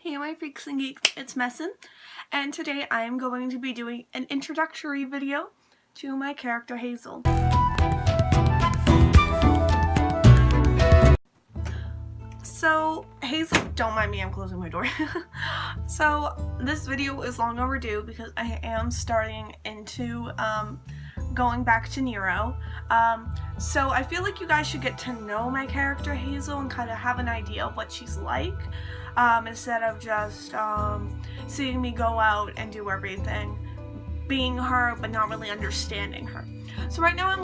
Hey my freaks and geeks, it's Messin, and today I am going to be doing an introductory video to my character Hazel. So Hazel, don't mind me, I'm closing my door. So this video is long overdue because I am starting into going back to Nero. So I feel like you guys should get to know my character Hazel and kind of have an idea of what she's like. Instead of just seeing me go out and do everything, being her but not really understanding her. So right now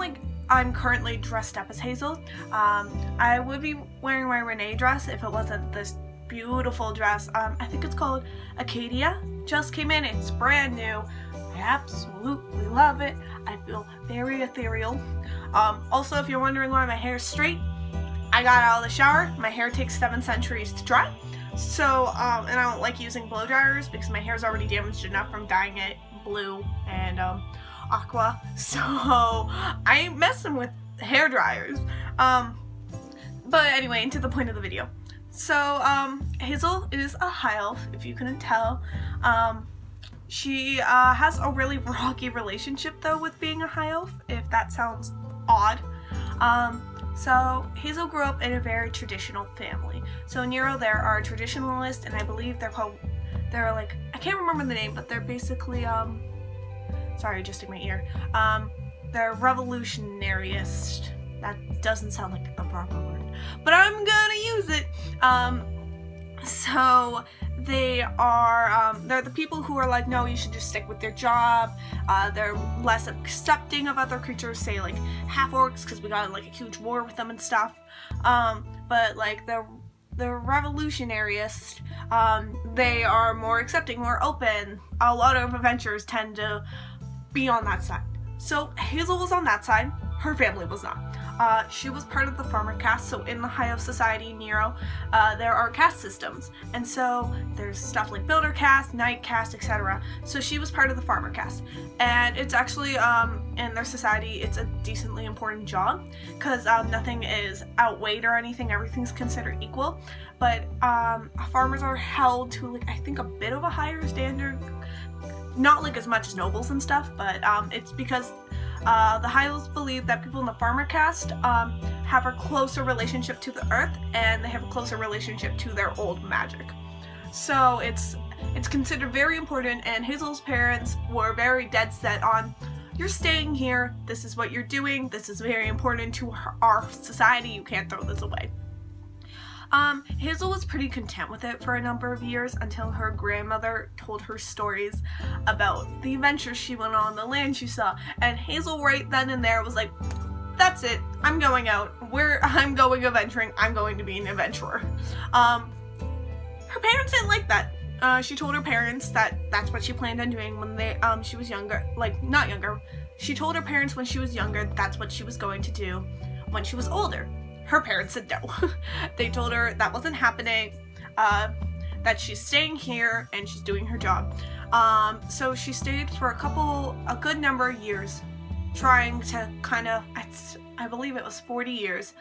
I'm currently dressed up as Hazel. I would be wearing my Renee dress if it wasn't this beautiful dress. I think it's called Acadia. Just came in, it's brand new. I absolutely love it. I feel very ethereal. Also, if you're wondering why my hair is straight, I got out of the shower. My hair takes 7 centuries to dry. So, and I don't like using blow dryers because my hair is already damaged enough from dyeing it blue and aqua. So, I ain't messing with hair dryers. But anyway, into the point of the video. So, Hazel is a high elf, if you couldn't tell. She has a really rocky relationship though with being a high elf, if that sounds odd. So Hazel grew up in a very traditional family. So in Nero there are traditionalists, and I believe they're like, I can't remember the name, but they're basically, sorry, adjusting my ear. They're revolutionarist. That doesn't sound like the proper word, but I'm gonna use it. So they are, they're the people who are like, no, you should just stick with your job. They're less accepting of other creatures, say like half-orcs, because we got like a huge war with them and stuff. But like the revolutionarists, they are more accepting, more open. A lot of adventurers tend to be on that side. So Hazel was on that side, her family was not. She was part of the farmer caste, so in the High Elf Society, Nero, there are caste systems, and so there's stuff like builder caste, knight caste, etc. So she was part of the farmer caste, and it's actually, in their society, it's a decently important job, because nothing is outweighed or anything, everything's considered equal, but farmers are held to, like, I think a bit of a higher standard, not like as much as nobles and stuff, but it's because the High Elves believe that people in the farmer caste have a closer relationship to the earth, and they have a closer relationship to their old magic. So it's considered very important, and Hazel's parents were very dead set on, you're staying here, this is what you're doing, this is very important to our society, you can't throw this away. Hazel was pretty content with it for a number of years until her grandmother told her stories about the adventures she went on, the land she saw, and Hazel right then and there was like, that's it, I'm going out, I'm going adventuring, I'm going to be an adventurer. Her parents didn't like that. She told her parents that that's what she planned on doing when she was younger, like not younger, she told her parents when she was younger that's what she was going to do when she was older. Her parents said no. They told her that wasn't happening, that she's staying here and she's doing her job. So she stayed for a good number of years, trying to kind of, I believe it was 40 years,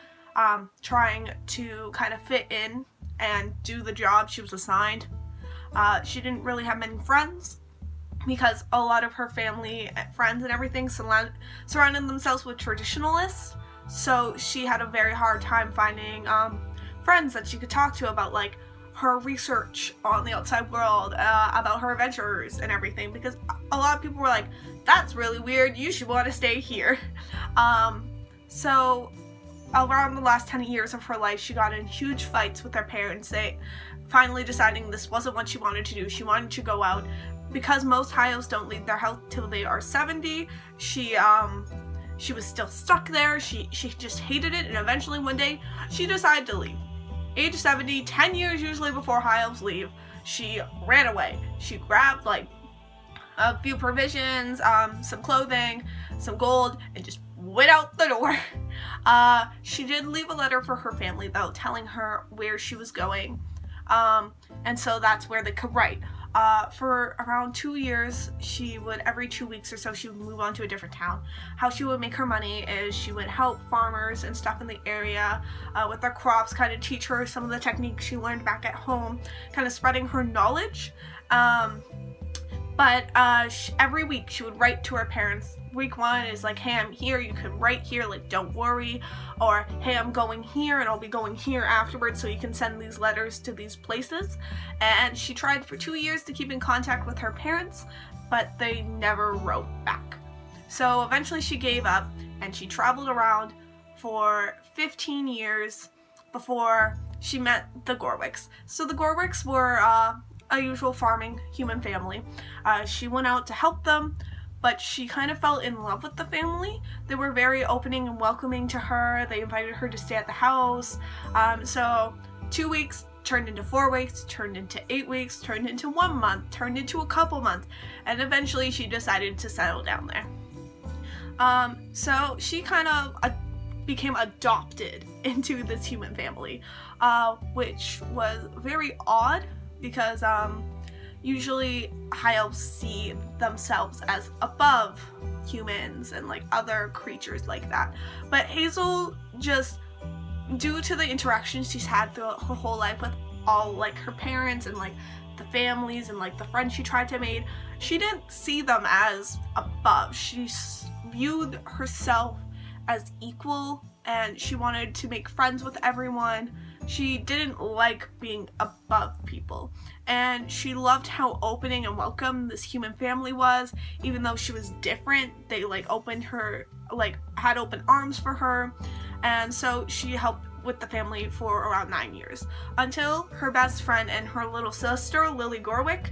trying to kind of fit in and do the job she was assigned. She didn't really have many friends, because a lot of her family, friends and everything surrounded themselves with traditionalists. So she had a very hard time finding friends that she could talk to about like her research on the outside world, about her adventures and everything, because a lot of people were like, that's really weird, you should want to stay here. So around the last 10 years of her life, she got in huge fights with her parents, they finally deciding this wasn't what she wanted to do. She wanted to go out. Because most high elves don't leave their house till they are 70, she was still stuck there, she just hated it, and eventually one day, she decided to leave. Age 70, 10 years usually before high elves leave, she ran away. She grabbed like a few provisions, some clothing, some gold, and just went out the door. She did leave a letter for her family though, telling her where she was going, and so that's where they could write. For around 2 years, she would, every 2 weeks or so, she would move on to a different town. How she would make her money is she would help farmers and stuff in the area with their crops, kind of teach her some of the techniques she learned back at home, kind of spreading her knowledge. But every week she would write to her parents. Week 1 is like, hey, I'm here, you can write here, like, don't worry. Or, hey, I'm going here and I'll be going here afterwards, so you can send these letters to these places. And she tried for 2 years to keep in contact with her parents, but they never wrote back. So eventually she gave up and she traveled around for 15 years before she met the Gorwicks. So the Gorwicks were a usual farming human family. She went out to help them, but she kind of fell in love with the family. They were very opening and welcoming to her. They invited her to stay at the house. So 2 weeks turned into 4 weeks, turned into 8 weeks, turned into 1 month, turned into a couple months, and eventually she decided to settle down there. So she kind of became adopted into this human family, which was very odd because usually high elves see themselves as above humans and like other creatures like that. But Hazel, just due to the interactions she's had throughout her whole life with all like her parents and like the families and like the friends she tried to make, she didn't see them as above. She viewed herself as equal and she wanted to make friends with everyone. She didn't like being above people, and she loved how opening and welcome this human family was. Even though she was different, they like opened her, like had open arms for her, and so she helped with the family for around 9 years until her best friend and her little sister, Lily Gorwick,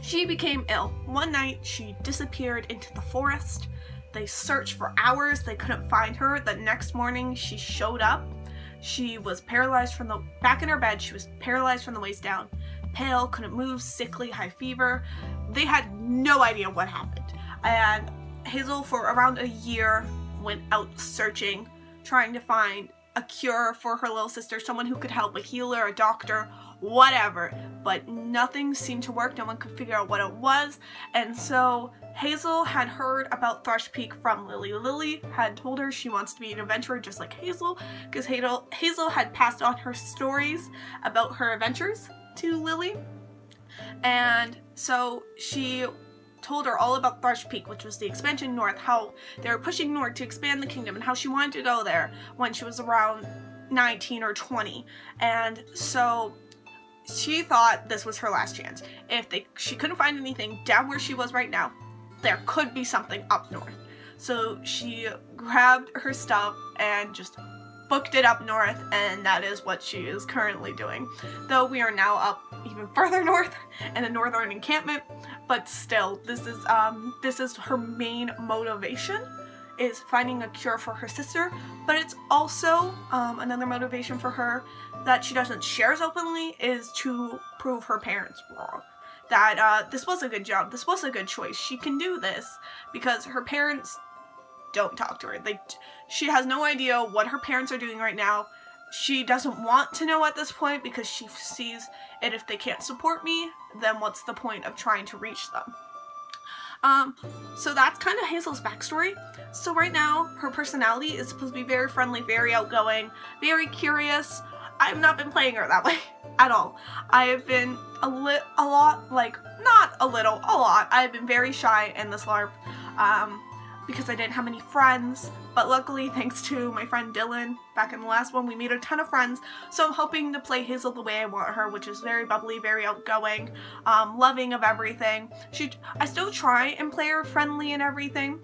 she became ill. One night she disappeared into the forest. They searched for hours, they couldn't find her. The next morning she showed up. She was paralyzed from the back in her bed. She was paralyzed from the waist down, pale, couldn't move, sickly, high fever. They had no idea what happened. And Hazel, for around a year, went out searching, trying to find a cure for her little sister, someone who could help, a healer, a doctor, whatever. But nothing seemed to work. No one could figure out what it was. And so Hazel had heard about Thrush Peak from Lily. Lily had told her she wants to be an adventurer just like Hazel, because Hazel had passed on her stories about her adventures to Lily. And so she told her all about Thrush Peak, which was the expansion north, how they were pushing north to expand the kingdom, and how she wanted to go there when she was around 19 or 20. And so she thought this was her last chance. If she couldn't find anything down where she was right now, there could be something up north. So she grabbed her stuff and just booked it up north, and that is what she is currently doing. Though we are now up even further north in a northern encampment, but still, this is her main motivation, is finding a cure for her sister. But it's also another motivation for her that she doesn't share as openly, is to prove her parents wrong. That this was a good job, this was a good choice, she can do this, because her parents don't talk to her. She has no idea what her parents are doing right now. She doesn't want to know at this point, because she sees it, if they can't support me, then what's the point of trying to reach them? So that's kind of Hazel's backstory. So right now, her personality is supposed to be very friendly, very outgoing, very curious. I've not been playing her that way at all. I have been a lot, I've been very shy in this LARP, because I didn't have any friends, but luckily, thanks to my friend Dylan, back in the last one, we made a ton of friends. So I'm hoping to play Hazel the way I want her, which is very bubbly, very outgoing, loving of everything. I still try and play her friendly and everything.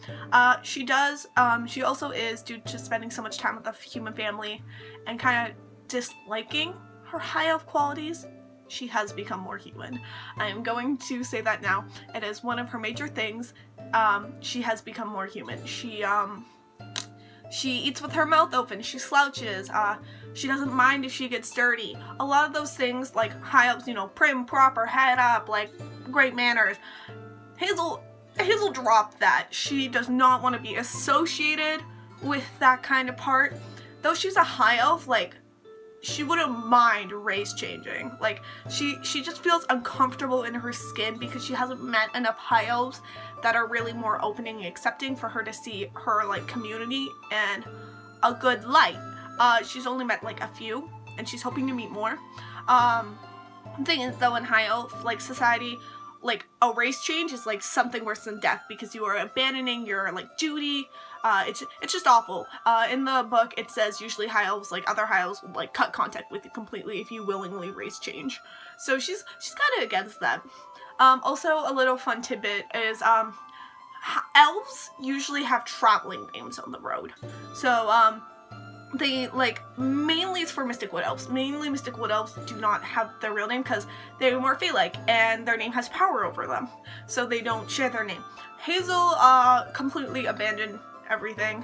She also is, due to spending so much time with the human family and kind of disliking her high elf qualities, she has become more human. I am going to say that now. It is one of her major things. She has become more human. She eats with her mouth open. She slouches. She doesn't mind if she gets dirty. A lot of those things, like high elves, prim, proper, head up, like great manners. Hazel dropped that. She does not want to be associated with that kind of part. Though she's a high elf, like, she wouldn't mind race changing. Like, she just feels uncomfortable in her skin because she hasn't met enough high elves that are really more opening and accepting for her to see her, like, community in a good light. She's only met, like, a few, and she's hoping to meet more. The thing is, though, in high elf, like, society, like, a race change is, like, something worse than death because you are abandoning your, like, duty. It's just awful. In the book, it says usually high elves, like, other high elves will, like, cut contact with you completely if you willingly race change. So she's kind of against that. Also, a little fun tidbit is, elves usually have traveling names on the road. So, they, like, mainly it's for Mystic Wood Elves. Mainly Mystic Wood Elves do not have their real name because they're more Fey-like and their name has power over them. So they don't share their name. Hazel, completely abandoned everything,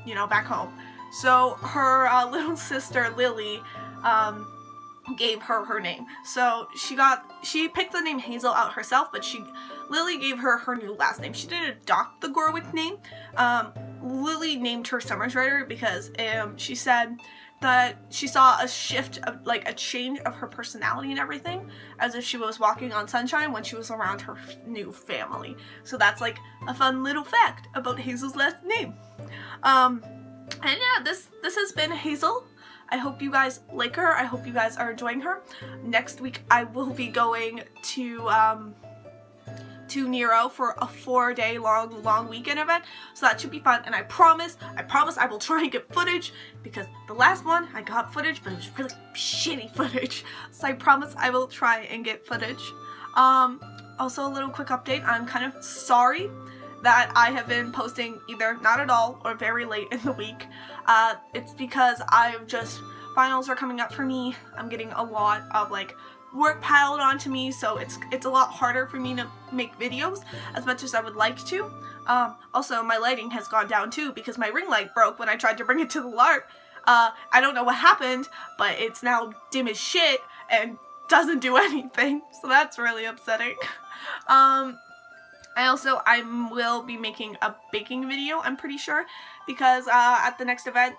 you know, back home. So her, little sister, Lily, gave her name. So she picked the name Hazel out herself, but Lily gave her new last name. She didn't adopt the Gorwick name. Lily named her Summerstrider because she said that she saw a shift of, like, a change of her personality and everything, as if she was walking on sunshine when she was around her new family. So that's, like, a fun little fact about Hazel's last name. And yeah, this has been Hazel. I hope you guys like her. I hope you guys are enjoying her. Next week I will be going to Nero for a 4-day long weekend event, so that should be fun. And I promise I will try and get footage, because the last one I got footage, but it was really shitty footage. So I promise I will try and get footage. Also, a little quick update. I'm kind of sorry that I have been posting either not at all or very late in the week. It's because finals are coming up for me. I'm getting a lot of, like, work piled onto me, so it's a lot harder for me to make videos as much as I would like to. Also, my lighting has gone down too because my ring light broke when I tried to bring it to the LARP. I don't know what happened, but it's now dim as shit and doesn't do anything, so that's really upsetting. I will be making a baking video, I'm pretty sure, because at the next event,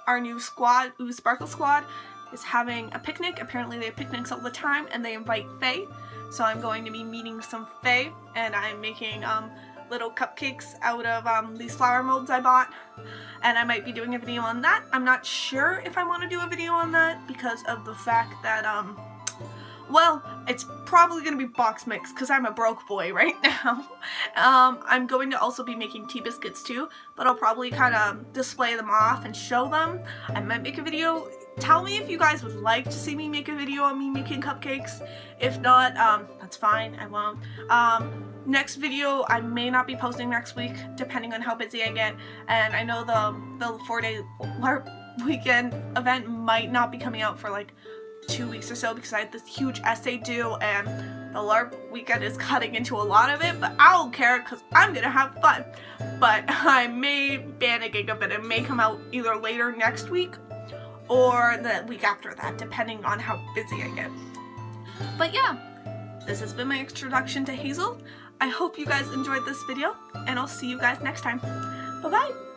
our new squad, Ooh Sparkle Squad, is having a picnic. Apparently they have picnics all the time and they invite Fae. So I'm going to be meeting some Fae, and I'm making little cupcakes out of these flower molds I bought. And I might be doing a video on that. I'm not sure if I want to do a video on that because of the fact that, well, it's probably going to be box mix because I'm a broke boy right now. I'm going to also be making tea biscuits too, but I'll probably kind of display them off and show them. I might make a video. Tell me if you guys would like to see me make a video on me making cupcakes. If not, that's fine, I won't. Next video, I may not be posting next week, depending on how busy I get. And I know the 4-day LARP weekend event might not be coming out for like 2 weeks or so because I have this huge essay due and the LARP weekend is cutting into a lot of it, but I don't care because I'm gonna have fun. But I may ban a gig of it. It may come out either later next week or the week after that, depending on how busy I get. But yeah, this has been my introduction to Hazel. I hope you guys enjoyed this video, and I'll see you guys next time. Bye-bye!